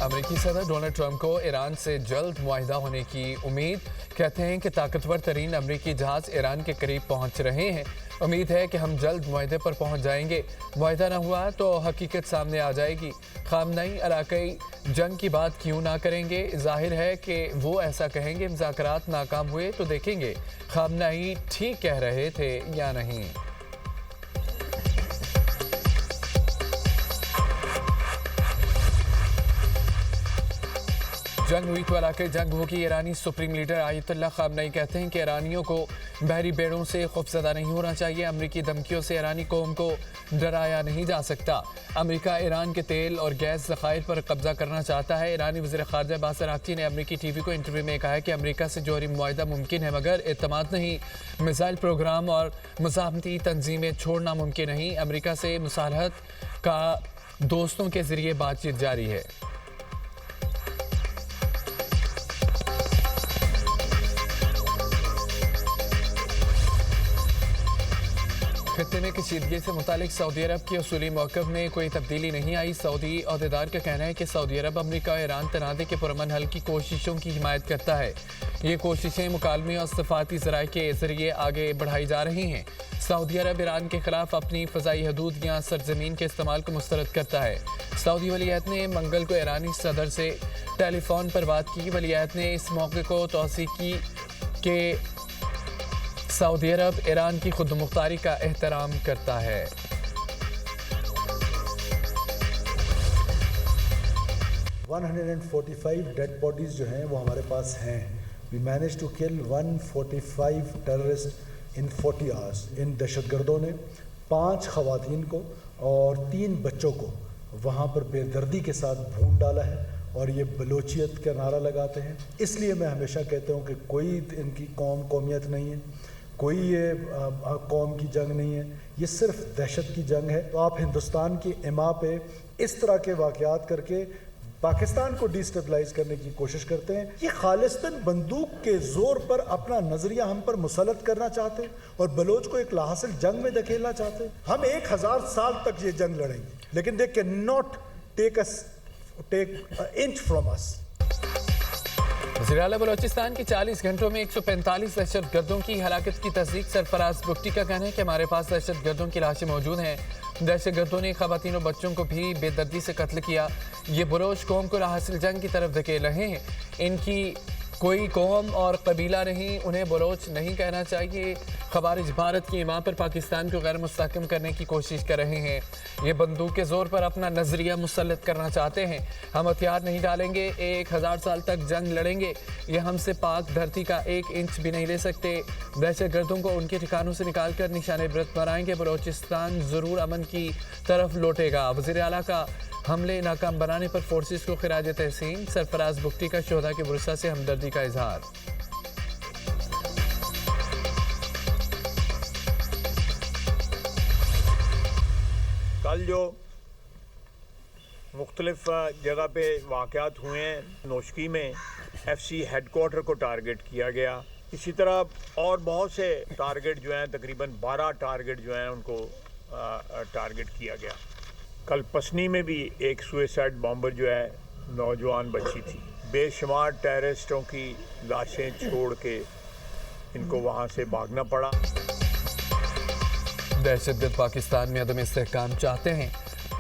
अमेरिकी सदर Donald Trump को ईरान से जल्द मुआहिदा होने की उम्मीद। कहते हैं कि ताकतवर तरीन अमेरिकी जहाज ईरान के करीब पहुंच रहे हैं। उम्मीद है कि हम जल्द मुआहिदे पर पहुंच जाएंगे। मुआहिदा न हुआ तो हकीकत सामने आ जाएगी। खामनई इलाकाई जंग की बात क्यों ना करेंगे? जाहिर है कि वो ऐसा कहेंगे। मुज़ाकरात नाकाम हुए तो देखेंगे खामनई ठीक कह रहे थे या नहीं। जंग हुई तो इलाके जंग होगी। ईरानी सुप्रीम लीडर आयतुल्लाह खामनई कहते हैं कि ईरानियों को बहरी बेड़ों से खौफजदा नहीं होना चाहिए। अमरीकी धमकियों से ईरानी कौम को डराया नहीं जा सकता। अमेरिका ईरान के तेल और गैस ज़खायर पर कब्जा करना चाहता है। ईरानी वज़ीर ख़ारजा अब्बास अराग़ची ने अमरीकी टीवी को इंटरव्यू में कहा कि अमरीका से जौहरी मुआहिदा मुमकिन है मगर एतमाद नहीं। मिसाइल प्रोग्राम और मुज़ाहमती तंजीमें छोड़ना मुमकिन नहीं। अमरीका से मुसालहत का दोस्तों के ज़रिए बातचीत जारी है। खत्ते में कशीदगी से मुतालिक सऊदी अरब के उसूली मौक़िफ़ में कोई तब्दीली नहीं आई। सऊदी अहदेदार का कहना है कि सऊदी अरब अमरीका और ईरान तनाज़े के पुरअमन हल की कोशिशों की हिमायत करता है। ये कोशिशें मुकालमे और सफ़ारती ज़राए के ज़रिए आगे बढ़ाई जा रही हैं। सऊदी अरब ईरान के खिलाफ अपनी फ़ज़ाई हदूद या सरजमीन के इस्तेमाल को मुस्तरद करता है। सऊदी वलीअहद ने मंगल को ईरानी सदर से टेलीफोन पर बात की। वलीअहद ने इस मौके को तौसीक़ की कि सऊदी अरब ईरान की खुदमुख्तारी का एहतराम करता है। डेड बॉडीज जो हैं वो हमारे पास हैं। We manage to kill 145 terrorist in 40 hours. इन दहशतगर्दों ने 5 ख़वातीन को और 3 बच्चों को वहाँ पर बेदर्दी के साथ भून डाला है और ये बलोचियत का नारा लगाते हैं। इसलिए मैं हमेशा कहता हूँ कि कोई इनकी कौमियत नहीं है, कोई ये कौम की जंग नहीं है, ये सिर्फ दहशत की जंग है। तो आप हिंदुस्तान की इमा पे इस तरह के वाक़यात करके पाकिस्तान को डिस्टेबलाइज करने की कोशिश करते हैं। ये खालिस्तान बंदूक के जोर पर अपना नजरिया हम पर मुसलत करना चाहते हैं और बलोच को एक लाहासिल जंग में धकेलना चाहते हैं। हम 1000 साल तक ये जंग लड़ेंगे, लेकिन they can not take inch from us. वज़ीर आला बलोचिस्तान की 40 घंटों में 145 दहशतगर्दों की हलाकत की तस्दीक। सरफराज बुख्ती का कहना है कि हमारे पास दहशतगर्दों की लाशें मौजूद हैं। दहशतगर्दों ने ख़वातीन और बच्चों को भी बेदर्दी से कत्ल किया। ये बलोच कौम को हासिल जंग की तरफ धकेल रहे हैं। इनकी कोई कौम और कबीला नहीं, उन्हें बलोच नहीं कहना चाहिए। ख़वारिज भारत की इमा पर पाकिस्तान को गैर मुस्तहकम करने की कोशिश कर रहे हैं। ये बंदूक के ज़ोर पर अपना नज़रिया मुसल्लत करना चाहते हैं। हम हथियार नहीं डालेंगे, 1000 साल तक जंग लड़ेंगे। ये हमसे पाक धरती का 1 इंच भी नहीं ले सकते। दहशतगर्दों को उनके ठिकानों से निकाल कर निशाने इबरत बनाएंगे। बलोचिस्तान ज़रूर अमन की तरफ लौटेगा। वज़ीर आला का हमले नाकाम बनाने पर फोर्सेस को खिराज तहसीन। सरफराज बुख्ती का शोहदा के वरसा से हमदर्दी का इजहार। कल जो मुख्तलिफ जगह पे वाक़यात हुए हैं, नोशकी में FC हेडक्वार्टर को टारगेट किया गया। इसी तरह और बहुत से टारगेट जो हैं, तकरीबन 12 टारगेट जो हैं उनको टारगेट किया गया। कल पसनी में भी एक सुसाइड बॉम्बर जो है नौजवान बच्ची थी। बेशुमार टेररिस्टों की लाशें छोड़ के इनको वहाँ से भागना पड़ा। दहशतगर्द पाकिस्तान में अदम इस्तेहकाम चाहते हैं।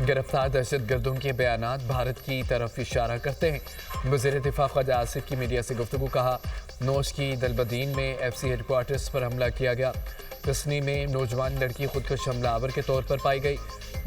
गिरफ्तार दहशतगर्दों के बयानात भारत की तरफ इशारा करते हैं। वज़ीर दिफा ख्वाजा आसिफ की मीडिया से गुफ्तगू। कहा, नोश की दलबदीन में FC हेडक्वार्टर्स पर हमला किया गया। तस्नी में नौजवान लड़की खुदकुश हमलावर के तौर पर पाई गई।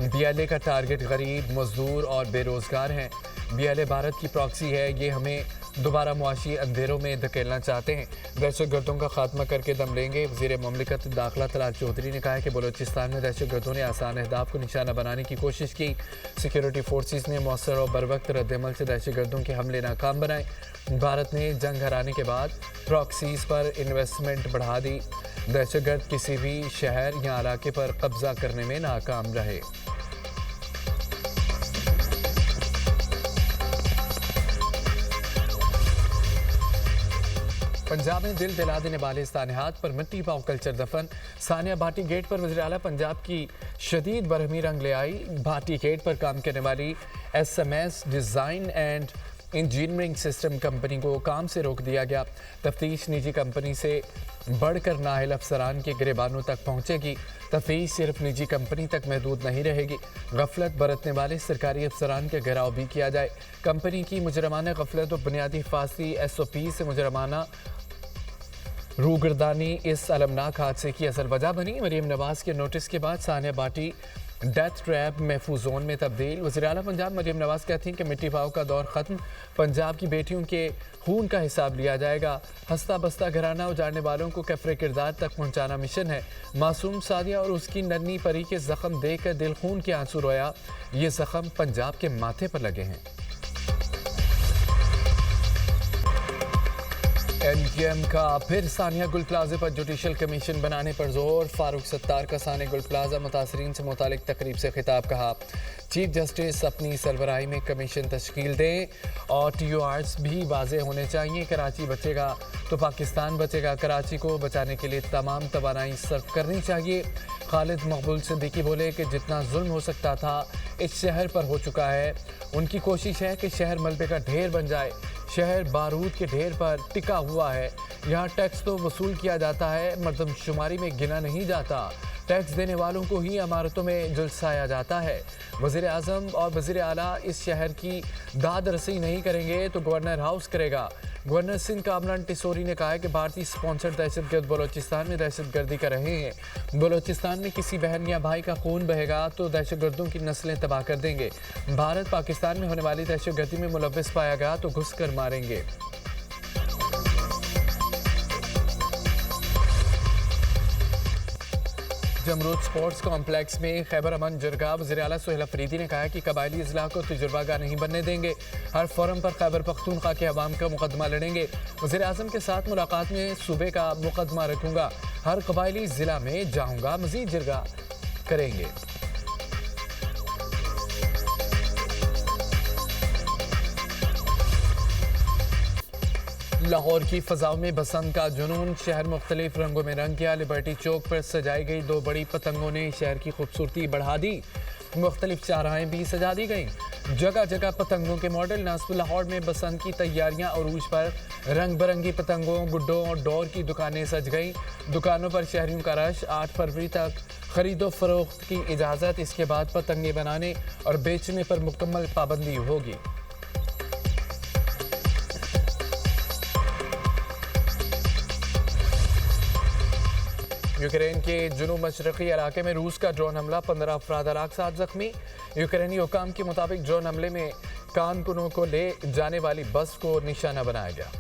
BLA का टारगेट गरीब, मजदूर और बेरोज़गार हैं। BLA भारत की प्रॉक्सी है। ये हमें दोबारा मुआशी अंधेरों में धकेलना चाहते हैं। दहशतगर्दों का खात्मा करके दम लेंगे। वज़ीर ममलिकत दाखिला तलाल चौधरी ने कहा है कि बलोचिस्तान में दहशतगर्दों ने आसान अहदाफ को निशाना बनाने की कोशिश की। सिक्योरिटी फोर्सेस ने मौसर और बरवक्त रद्दमल से दहशतगर्दों के हमले नाकाम बनाए। भारत ने जंग हराने के बाद प्रॉक्सीज पर इन्वेस्टमेंट बढ़ा दी। दहशतगर्द किसी भी शहर या इलाके पर कब्जा करने में नाकाम रहे। पंजाब में दिल दिला देने वाले सानिहात पर मिट्टी पाव कल्चर दफन। सानिया भाटी गेट पर वज़ीर आला पंजाब की शदीद बरहमी रंग ले आई। भाटी गेट पर काम करने वाली SMS design and engineering system company को काम से रोक दिया गया। तफ्तीश निजी कंपनी से बढ़कर नाअहल अफसरान के गिरेबानों तक पहुंचेगी। तफ्तीश सिर्फ निजी कंपनी तक महदूद नहीं रहेगी, गफलत बरतने वाले सरकारी अफसरान का घेराव भी किया जाए। कंपनी की मुजरमाना गफलत और बुनियादी हिफाजती SOP से मुजरमाना रूगर्दानी इस अलमनाक हादसे की असल वजह बनी। मरीम नवाज के नोटिस के बाद सानिया बाटी डेथ ट्रैप महफूज जोन में तब्दील। वज़ीर आला पंजाब मरीम नवाज कहती हैं कि मिट्टी भाव का दौर ख़त्म, पंजाब की बेटियों के खून का हिसाब लिया जाएगा। हंसता बसता घराना उजाड़ने वालों को कफरे किरदार तक पहुंचाना मिशन है। मासूम सादिया और उसकी नन्ही परी के जख्म देखकर दिल खून के आंसू रोया। ये जख्म पंजाब के माथे पर लगे हैं। NGM का फिर सानिया गुल प्लाजा पर जुडिशल कमीशन बनाने पर जोर। फारूक सत्तार का सानिया गुल प्लाजा मुतासरीन से मुतालिक तकरीब से खिताब कहा, चीफ जस्टिस अपनी सरबराही में कमीशन तश्कील दें और TORs भी वाज़ेह होने चाहिए। कराची बचेगा तो पाकिस्तान बचेगा। कराची को बचाने के लिए तमाम तवानाई सर्फ करनी चाहिए। खालिद मकबूल सिद्दीकी बोले कि जितना जुल्म हो सकता था इस शहर पर हो चुका है। उनकी कोशिश है कि शहर मलबे का ढेर बन जाए। शहर बारूद के ढेर पर टिका हुआ है। यहाँ टैक्स तो वसूल किया जाता है, मर्दमशुमारी में गिना नहीं जाता। टैक्स देने वालों को ही इमारतों में जुलसाया जाता है। वज़ीर आज़म और वज़ीर आला इस शहर की दाद रसी नहीं करेंगे तो गवर्नर हाउस करेगा। गवर्नर सिंध कामरान टिसोरी ने कहा है कि भारतीय स्पॉन्सर्ड दहशतगर्द बलोचिस्तान में दहशतगर्दी कर रहे हैं। बलोचिस्तान में किसी बहन या भाई का खून बहेगा तो दहशतगर्दों की नस्लें तबाह कर देंगे। भारत पाकिस्तान में होने वाली दहशतगर्दी में मुलव्विस पाया गया तो घुस कर मारेंगे। जमरूद स्पोर्ट्स कॉम्प्लेक्स में खैबर अमन जरगा वज़ीर आला सुहेल अफरीदी ने कहा है कि कबायली अजला को तजुर्बागार नहीं बनने देंगे। हर फोरम पर खैबर पख्तूनख्वा के अवाम का मुकदमा लड़ेंगे। वज़ीर आज़म के साथ मुलाकात में सूबे का मुकदमा रखूंगा। हर कबायली ज़िला में जाऊंगा, मज़ीद जरगा करेंगे। लाहौर की फ़ज़ाओं में बसंत का जुनून, शहर मुख्तलिफ रंगों में रंग गया। लिबर्टी चौक पर सजाई गई 2 बड़ी पतंगों ने शहर की खूबसूरती बढ़ा दी। मुख्तलिफ चाराहें भी सजा दी गईं। जगह जगह पतंगों के मॉडल नस्ब। लाहौर में बसंत की तैयारियां अरूज पर। रंग बिरंगी पतंगों, गुड्डों और डोर की दुकानें सज गईं। दुकानों पर शहरियों का रश। 8 फरवरी तक खरीदो फरोख्त की इजाज़त। इसके बाद पतंगे बनाने और बेचने पर मुकम्मल पाबंदी होगी। यूक्रेन के जुनूब मशरक़ी इलाके में रूस का ड्रोन हमला, 15 अफराद हलाक, 7 जख्मी। यूक्रेनी हुकाम के मुताबिक ड्रोन हमले में कारकुनों को ले जाने वाली बस को निशाना बनाया गया।